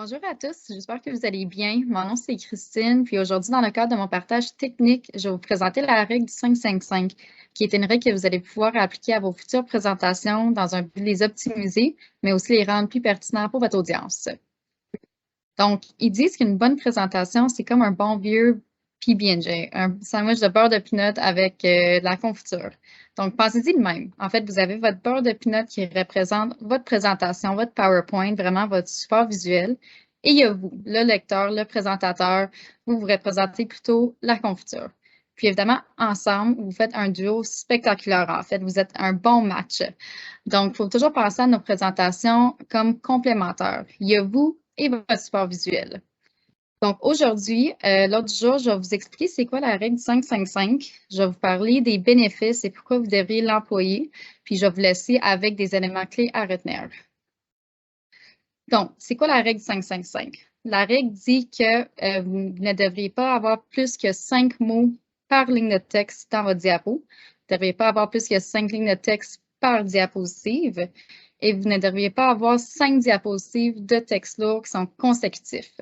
Bonjour à tous, j'espère que vous allez bien. Mon nom c'est Christine, puis aujourd'hui, dans le cadre de mon partage technique, je vais vous présenter la règle du 5-5-5, qui est une règle que vous allez pouvoir appliquer à vos futures présentations dans un but de les optimiser, mais aussi les rendre plus pertinents pour votre audience. Donc, ils disent qu'une bonne présentation, c'est comme un bon vieux PB&J, un sandwich de beurre de peanut avec de la confiture. Donc, pensez-y de même. En fait, vous avez votre beurre de peanut qui représente votre présentation, votre PowerPoint, vraiment votre support visuel. Et il y a vous, le lecteur, le présentateur, vous représentez plutôt la confiture. Puis évidemment, ensemble, vous faites un duo spectaculaire. En fait, vous êtes un bon match. Donc, il faut toujours penser à nos présentations comme complémentaires. Il y a vous et votre support visuel. Donc, aujourd'hui, l'autre jour, je vais vous expliquer c'est quoi la règle du 5-5-5. Je vais vous parler des bénéfices et pourquoi vous devriez l'employer. Puis, je vais vous laisser avec des éléments clés à retenir. Donc, c'est quoi la règle du 5-5-5? La règle dit que vous ne devriez pas avoir plus que 5 mots par ligne de texte dans votre diapo. Vous ne devriez pas avoir plus que 5 lignes de texte par diapositive. Et vous ne devriez pas avoir 5 diapositives de texte lourd qui sont consécutifs.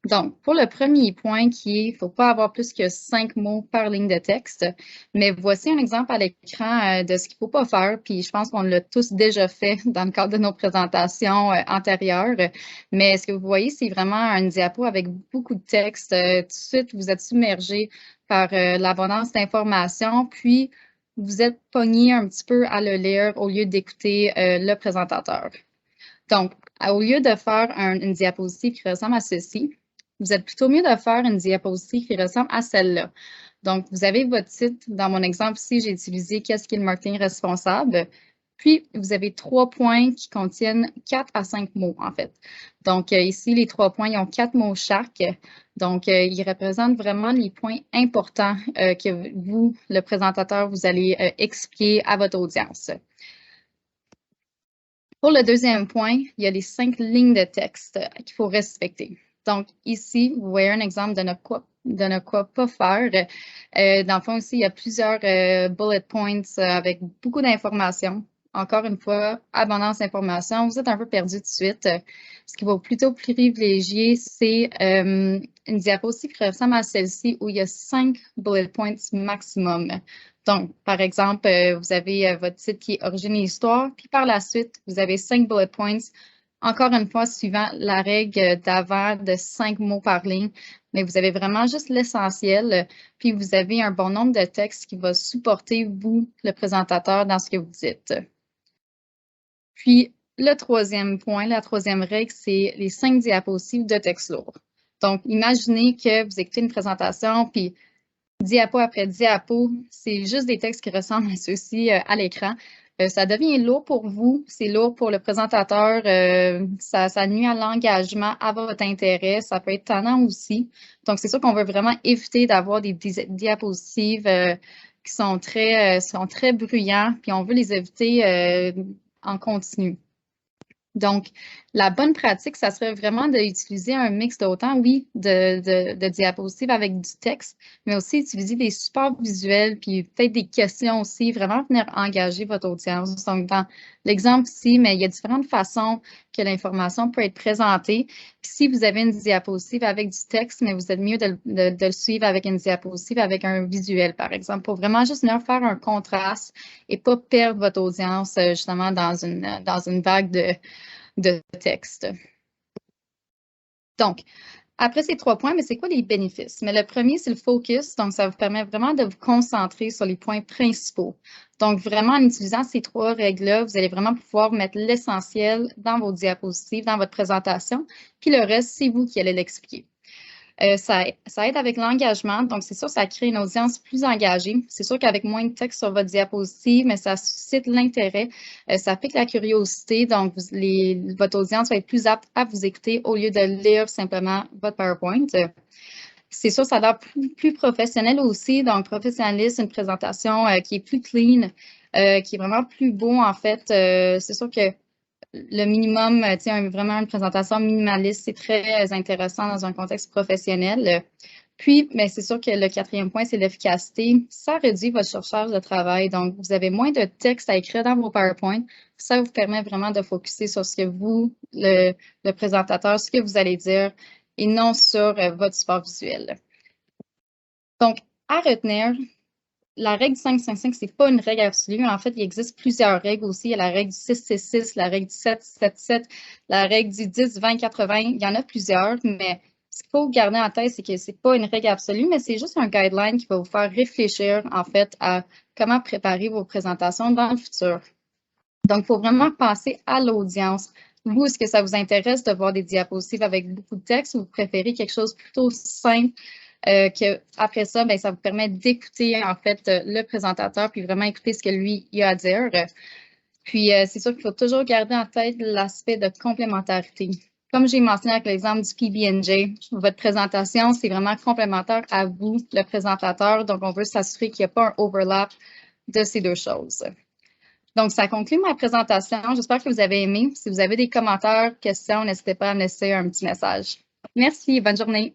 Donc, pour le premier point qui est, il ne faut pas avoir plus que 5 mots par ligne de texte, mais voici un exemple à l'écran de ce qu'il ne faut pas faire, puis je pense qu'on l'a tous déjà fait dans le cadre de nos présentations antérieures, mais ce que vous voyez, c'est vraiment une diapo avec beaucoup de texte. Tout de suite, vous êtes submergé par l'abondance d'informations, puis vous êtes pogné un petit peu à le lire au lieu d'écouter le présentateur. Donc, au lieu de faire une diapositive qui ressemble à ceci, vous êtes plutôt mieux de faire une diapositive qui ressemble à celle-là. Donc, vous avez votre titre. Dans mon exemple ici, j'ai utilisé « Qu'est-ce qu'est le marketing responsable ?» Puis, vous avez 3 points qui contiennent 4 à 5 mots, en fait. Donc, ici, les 3 points, ils ont 4 mots chaque. Donc, ils représentent vraiment les points importants que vous, le présentateur, vous allez expliquer à votre audience. Pour le deuxième point, il y a les 5 lignes de texte qu'il faut respecter. Donc, ici, vous voyez un exemple de ne quoi pas faire. Dans le fond, ici, il y a plusieurs bullet points avec beaucoup d'informations. Encore une fois, abondance d'informations. Vous êtes un peu perdu tout de suite. Ce qu'il va plutôt privilégier, c'est une diapositive qui ressemble à celle-ci où il y a 5 bullet points maximum. Donc, par exemple, vous avez votre titre qui est Origine et Histoire, puis par la suite, vous avez 5 bullet points, encore une fois, suivant la règle d'avant de 5 mots par ligne, mais vous avez vraiment juste l'essentiel, puis vous avez un bon nombre de textes qui va supporter vous, le présentateur, dans ce que vous dites. Puis, le troisième point, la troisième règle, c'est les 5 diapositives de texte lourd. Donc, imaginez que vous écoutez une présentation, puis diapo après diapo, c'est juste des textes qui ressemblent à ceux-ci à l'écran. Ça devient lourd pour vous, c'est lourd pour le présentateur, ça nuit à l'engagement, à votre intérêt, ça peut être tannant aussi. Donc, c'est sûr qu'on veut vraiment éviter d'avoir des diapositives qui sont très bruyants, puis on veut les éviter en continu. Donc, la bonne pratique, ça serait vraiment d'utiliser un mix d'autant, oui, de diapositives avec du texte, mais aussi utiliser des supports visuels, puis peut-être des questions aussi, vraiment venir engager votre audience. Donc, dans l'exemple ici, mais il y a différentes façons que l'information peut être présentée. Puis si vous avez une diapositive avec du texte, mais vous êtes mieux de le suivre avec une diapositive avec un visuel, par exemple, pour vraiment juste venir faire un contraste et pas perdre votre audience justement dans une vague de texte. Donc, après ces 3 points, mais c'est quoi les bénéfices? Mais le premier, c'est le focus. Donc, ça vous permet vraiment de vous concentrer sur les points principaux. Donc, vraiment, en utilisant ces 3 règles-là, vous allez vraiment pouvoir mettre l'essentiel dans vos diapositives, dans votre présentation. Puis le reste, c'est vous qui allez l'expliquer. Ça aide avec l'engagement. Donc, c'est sûr, ça crée une audience plus engagée. C'est sûr qu'avec moins de texte sur votre diapositive, mais ça suscite l'intérêt. Ça pique la curiosité. Donc, votre audience va être plus apte à vous écouter au lieu de lire simplement votre PowerPoint. C'est sûr, ça a l'air plus professionnel aussi. Donc, professionnaliste, une présentation qui est plus clean, qui est vraiment plus beau, en fait. C'est sûr que le minimum, vraiment une présentation minimaliste, c'est très intéressant dans un contexte professionnel. Puis, mais c'est sûr que le quatrième point, c'est l'efficacité. Ça réduit votre surcharge de travail. Donc, vous avez moins de texte à écrire dans vos PowerPoint. Ça vous permet vraiment de focuser sur ce que vous, le présentateur, ce que vous allez dire et non sur votre support visuel. Donc, à retenir, la règle du 5-5-5, ce n'est pas une règle absolue. En fait, il existe plusieurs règles aussi. Il y a la règle du 6-6-6, la règle du 7-7-7, la règle du 10-20-80. Il y en a plusieurs, mais ce qu'il faut garder en tête, c'est que ce n'est pas une règle absolue, mais c'est juste un guideline qui va vous faire réfléchir, en fait, à comment préparer vos présentations dans le futur. Donc, il faut vraiment penser à l'audience. Vous, est-ce que ça vous intéresse de voir des diapositives avec beaucoup de texte ou vous préférez quelque chose plutôt simple? Après ça, ben, ça vous permet d'écouter en fait le présentateur puis vraiment écouter ce que lui il a à dire. Puis, c'est sûr qu'il faut toujours garder en tête l'aspect de complémentarité. Comme j'ai mentionné avec l'exemple du PB&J, votre présentation, c'est vraiment complémentaire à vous, le présentateur. Donc, on veut s'assurer qu'il n'y a pas un overlap de ces deux choses. Donc, ça conclut ma présentation. J'espère que vous avez aimé. Si vous avez des commentaires, questions, n'hésitez pas à me laisser un petit message. Merci, bonne journée.